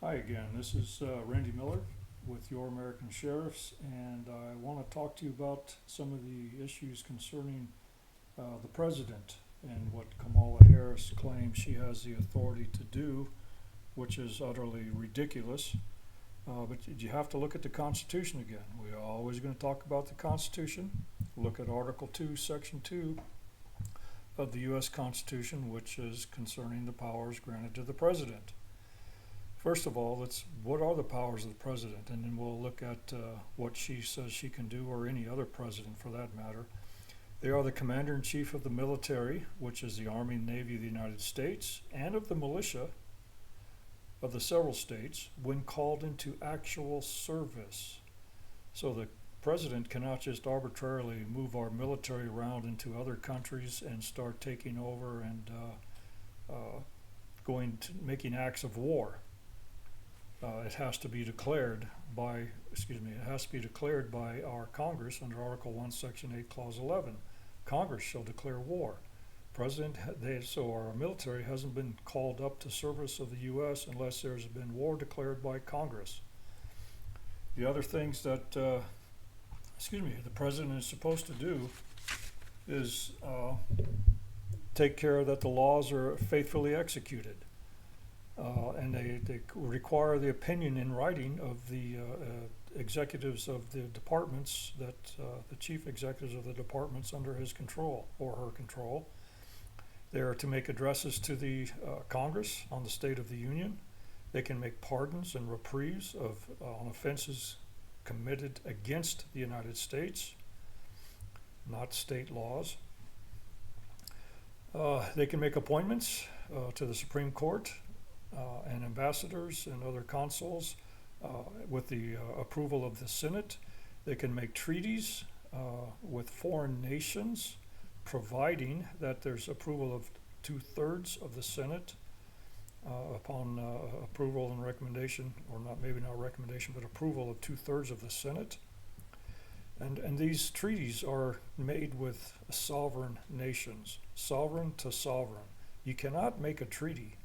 Hi again, this is Randy Miller with Your American Sheriffs, and I want to talk to you about some of the issues concerning the president and what Kamala Harris claims she has the authority to do, which is utterly ridiculous. But you have to look at the Constitution again. We're always going to talk about the Constitution. Look at Article 2, Section 2 of the U.S. Constitution, which is concerning the powers granted to the president. First of all, what are the powers of the president? And then we'll look at what she says she can do, or any other president for that matter. They are the commander-in-chief of the military, which is the Army and Navy of the United States, and of the militia of the several states when called into actual service. So the president cannot just arbitrarily move our military around into other countries and start taking over and making acts of war. It has to be declared by our Congress under Article 1, Section 8, Clause 11. Congress shall declare war. So our military hasn't been called up to service of the U.S. unless there's been war declared by Congress. The other things that the president is supposed to do is take care that the laws are faithfully executed. And they require the opinion in writing of the executives of the departments, the chief executives of the departments under his control or her control. They are to make addresses to the Congress on the State of the Union. They can make pardons and reprieves on offenses committed against the United States, not state laws. They can make appointments to the Supreme Court and ambassadors and other consuls with the approval of the Senate. They can make treaties with foreign nations, providing that there's approval of 2/3 of the Senate upon approval and recommendation, or maybe not recommendation, but approval of 2/3 of the Senate. And these treaties are made with sovereign nations, sovereign to sovereign. You cannot make a treaty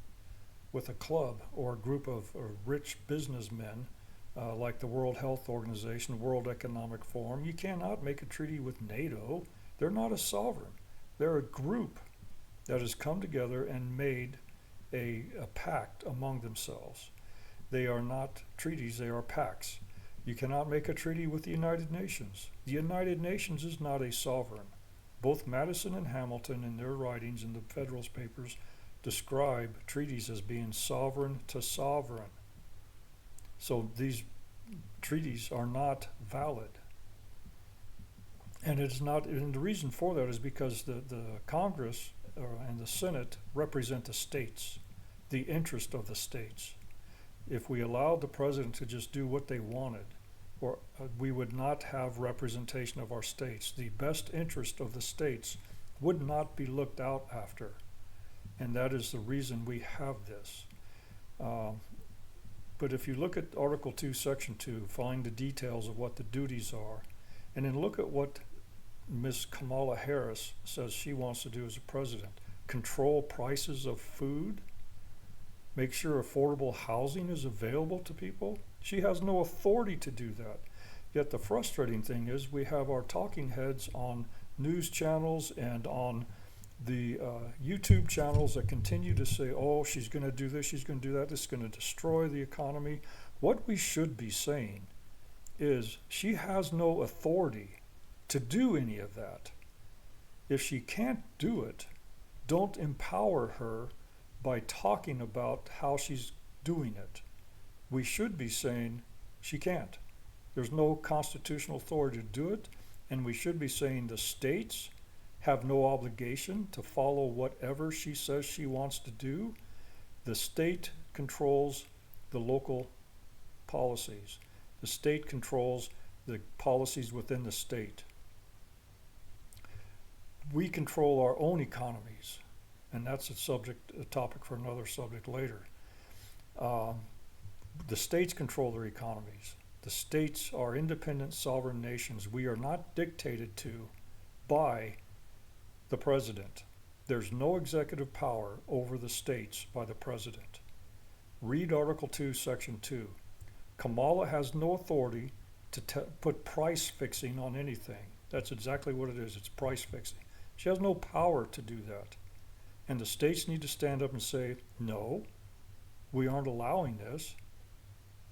with a club or a group of rich businessmen like the World Health Organization, World Economic Forum. You cannot make a treaty with NATO. They're not a sovereign. They're a group that has come together and made a pact among themselves. They are not treaties, they are pacts. You cannot make a treaty with the United Nations. The United Nations is not a sovereign. Both Madison and Hamilton, in their writings in the Federalist Papers, describe treaties as being sovereign to sovereign. So these treaties are not valid. And the reason for that is because the Congress and the Senate represent the states, the interest of the states. If we allowed the president to just do what they wanted, we would not have representation of our states. The best interest of the states would not be looked out after. And that is the reason we have this. But if you look at Article 2, Section 2, find the details of what the duties are, and then look at what Ms. Kamala Harris says she wants to do as a president. Control prices of food, make sure affordable housing is available to people. She has no authority to do that. Yet the frustrating thing is we have our talking heads on news channels and on the YouTube channels that continue to say, oh, she's going to do this, she's going to do that, it's going to destroy the economy. What we should be saying is she has no authority to do any of that. If she can't do it, don't empower her by talking about how she's doing it. We should be saying she can't. There's no constitutional authority to do it, and we should be saying the states have no obligation to follow whatever she says she wants to do. The state controls the local policies. The state controls the policies within the state. We control our own economies, and that's a topic for another subject later. The states control their economies. The states are independent sovereign nations. We are not dictated to by the president. There's no executive power over the states by the president. Read Article 2, Section 2. Kamala has no authority to put price fixing on anything. That's exactly what it is. It's price fixing. She has no power to do that. And the states need to stand up and say, no, we aren't allowing this.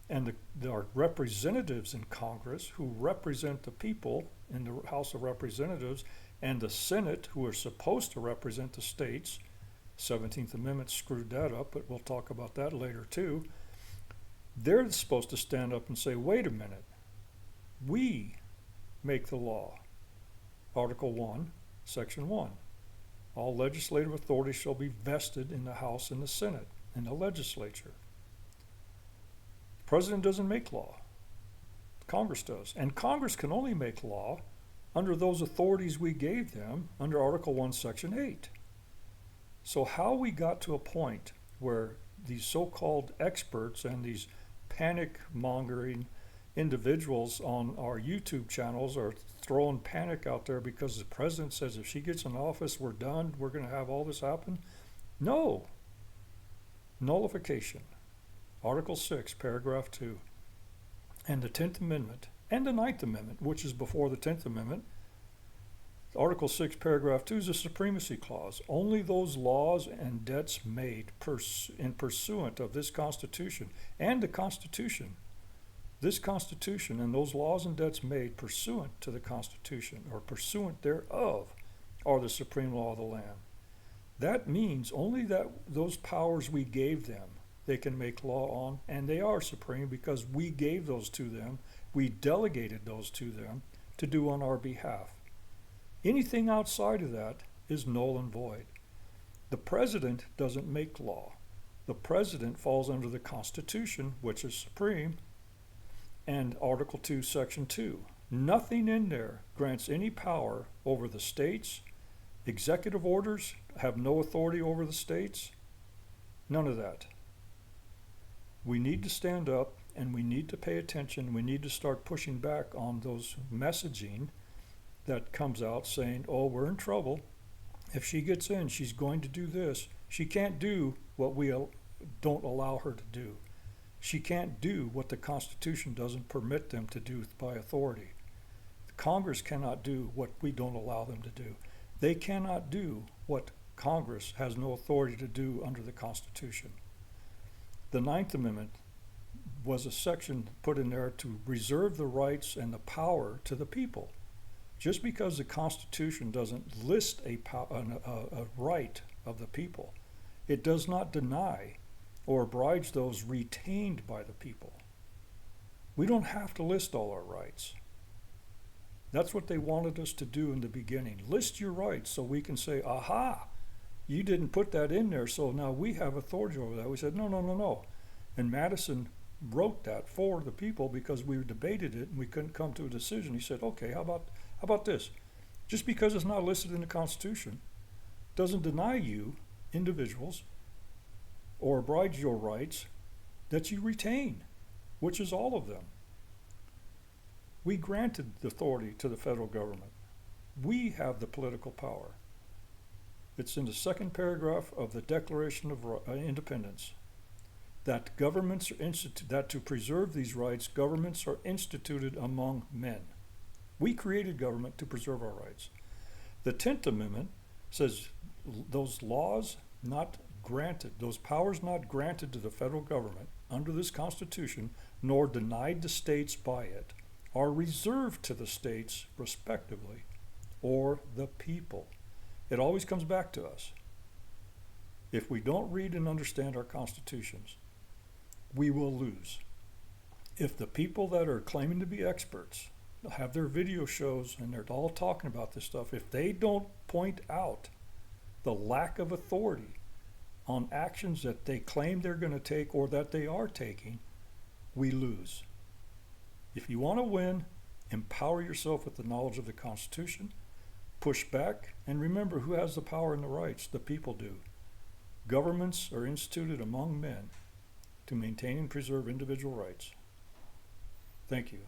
And our representatives in Congress who represent the people in the House of Representatives and the Senate who are supposed to represent the states, 17th Amendment screwed that up, but we'll talk about that later too. They're supposed to stand up and say, wait a minute, we make the law. Article 1, Section 1. All legislative authority shall be vested in the House and the Senate, in the legislature. The President doesn't make law. Congress does. And Congress can only make law under those authorities we gave them under Article 1, Section 8. So how we got to a point where these so-called experts and these panic-mongering individuals on our YouTube channels are throwing panic out there because the president says if she gets in office, we're done, we're going to have all this happen. No. Nullification. Article 6, Paragraph 2. And the 10th Amendment and the 9th Amendment, which is before the 10th Amendment. Article 6, Paragraph 2 is a supremacy clause. Only those laws and debts made in pursuant of this Constitution and the Constitution, this Constitution and those laws and debts made pursuant to the Constitution or pursuant thereof are the supreme law of the land. That means only that those powers we gave them, they can make law on, and they are supreme because we gave those to them, we delegated those to them to do on our behalf. Anything outside of that is null and void. The president doesn't make law. The president falls under the Constitution, which is supreme, and Article 2, Section 2. Nothing in there grants any power over the states. Executive orders have no authority over the states. None of that. We need to stand up and we need to pay attention. We need to start pushing back on those messaging that comes out saying, oh, we're in trouble. If she gets in, she's going to do this. She can't do what we don't allow her to do. She can't do what the Constitution doesn't permit them to do by authority. Congress cannot do what we don't allow them to do. They cannot do what Congress has no authority to do under the Constitution. The 9th Amendment was a section put in there to reserve the rights and the power to the people. Just because the Constitution doesn't list a right of the people, it does not deny or oblige those retained by the people. We don't have to list all our rights. That's what they wanted us to do in the beginning. List your rights so we can say, aha, you didn't put that in there, so now we have authority over that. We said, no, no, no, no. And Madison wrote that for the people because we debated it and we couldn't come to a decision. He said, okay, how about this? Just because it's not listed in the Constitution doesn't deny you, individuals, or oblige your rights that you retain, which is all of them. We granted the authority to the federal government. We have the political power. It's in the second paragraph of the Declaration of Independence that governments are that to preserve these rights, governments are instituted among men. We created government to preserve our rights. The 10th Amendment says those laws not granted, those powers not granted to the federal government under this Constitution, nor denied to states by it, are reserved to the states respectively, or the people. It always comes back to us. If we don't read and understand our constitutions, we will lose. If the people that are claiming to be experts have their video shows and they're all talking about this stuff, if they don't point out the lack of authority on actions that they claim they're going to take or that they are taking, we lose. If you want to win, empower yourself with the knowledge of the Constitution, push back, and remember who has the power and the rights. The people do. Governments are instituted among men to maintain and preserve individual rights. Thank you.